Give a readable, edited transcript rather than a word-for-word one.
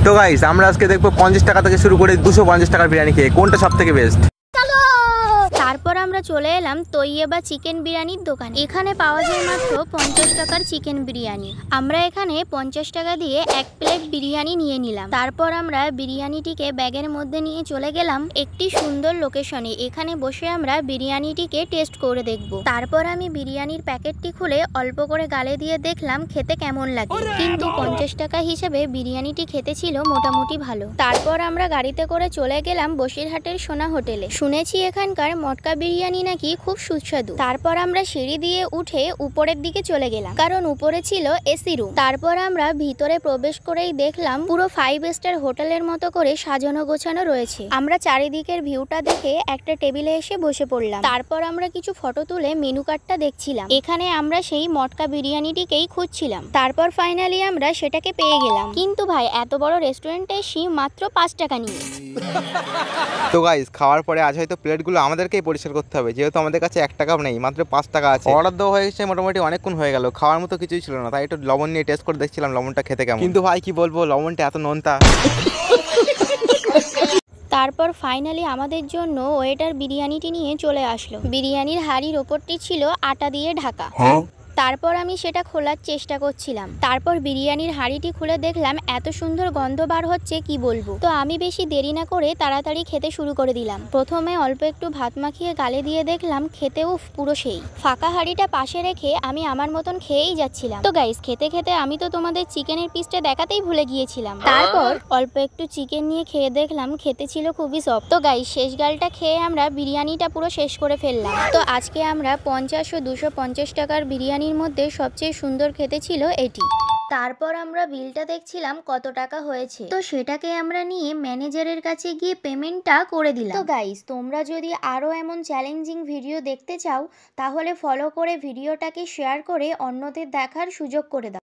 তো গাইস আমরা আজকে দেখবো 50 টাকা থেকে শুরু করে 250 টাকার বিরিয়ানি খেয়ে কোনটা সবথেকে বেস্ট। তারপর আমরা চলে এলাম তৈয়বা চিকেন বিরিয়ানির দোকানে। এখানে পাওয়া যায় মাত্র 50 টাকার চিকেন বিরিয়ানি। আমরা এখানে 50 টাকা দিয়ে এক প্লেট বিরিয়ানি নিয়ে নিলাম। তারপর আমরা বিরিয়ানিটিকে ব্যাগের মধ্যে নিয়ে চলে গেলাম একটি সুন্দর লোকেশনে। এখানে বসে আমরা বিরিয়ানিটিকে টেস্ট করে দেখব। তারপর আমি বিরিয়ানির প্যাকেটটি খুলে অল্প করে গালে দিয়ে দেখলাম খেতে কেমন লাগে, কিন্তু 50 টাকা হিসেবে বিরিয়ানিটি খেতে ছিল মোটামুটি ভালো। তারপর আমরা গাড়িতে করে চলে গেলাম বসিরহাটের সোনা হোটেলে। শুনেছি এখানকার মটকা বিরিয়ানি নাকি খুব সুস্বাদু। তারপর আমরা সিঁড়ি দিয়ে উঠে উপরের দিকে চলে গেলাম, কারণ উপরে ছিল এসি রুম। তারপর আমরা ভিতরে প্রবেশ করেই দেখলাম পুরো 5 স্টার হোটেলের মতো করে সাজানো গোছানো রয়েছে। আমরা চারিদিকের ভিউটা দেখে একটা টেবিলে এসে বসে পড়লাম। তারপর আমরা কিছু ফটো তুলে মেনু কার্ডটা দেখছিলাম। এখানে আমরা সেই মটকা বিরিয়ানিটিকেই খুঁজছিলাম। তারপর ফাইনালি আমরা সেটাকে পেয়ে গেলাম। কিন্তু ভাই এত বড় রেস্টুরেন্টে এসে মাত্র 5 টাকা নিয়ে। তো গাইস খাওয়ার পরে আজ হয়তো প্লেটগুলো আমাদেরকেই পরিষ্কার করতে হবে, যেহেতু আমাদের কাছে 1 টাকাও নেই, মাত্র 5 টাকা আছে। অর্ডার দেওয়া হয়ে গেছে মোটামুটি অনেকক্ষণ হয়ে গেল, খাওয়ার মতো কিছুই ছিল না, তাই একটু লবণ নিয়ে টেস্ট করে দেখছিলাম লবণটা খেতে কেমন। কিন্তু ভাই কি বলবো, লবণটা এত নোনতা। তারপর ফাইনালি আমাদের জন্য ওয়েটার বিরিয়ানিটি নিয়ে চলে আসলো। বিরিয়ানির হাঁড়ির ওপরটি ছিল আটা দিয়ে ঢাকা। তারপর আমি সেটা খোলার চেষ্টা করছিলাম। তারপর বিরিয়ানির হাঁড়িটি খুলে দেখলাম এত সুন্দর গন্ধ বার হচ্ছে কি বলবো। তো আমি বেশি দেরি না করে তাড়াতাড়ি খেতে শুরু করে দিলাম। প্রথমে অল্প একটু ভাত মাখিয়ে গালে দিয়ে দেখলাম খেতেও পুরো সেই। ফাঁকা হাঁড়িটা পাশে রেখে আমি আমার মতন খেয়েই যাচ্ছিলাম। তো গাইস খেতে খেতে আমি তো তোমাদের চিকেনের পিসটা দেখাতেই ভুলে গিয়েছিলাম। তারপর অল্প একটু চিকেন নিয়ে খেয়ে দেখলাম খেতে ছিল খুবই সফট। তো গাইস শেষ গালটা খেয়ে আমরা বিরিয়ানিটা পুরো শেষ করে ফেললাম। তো আজকে আমরা 50 ও 250 টাকার বিরিয়ানি মধ্যে সবচেয়ে সুন্দর খেতে ছিল এটি। তারপর আমরা বিলটা দেখছিলাম কত টাকা হয়েছে, তো সেটাকে আমরা নিয়ে ম্যানেজারের কাছে গিয়ে পেমেন্টটা করে দিলাম। তো গাইস তোমরা যদি আরো এমন চ্যালেঞ্জিং ভিডিও দেখতে চাও তাহলে ফলো করে ভিডিওটাকে শেয়ার করে অন্যদের দেখার সুযোগ করে দাও।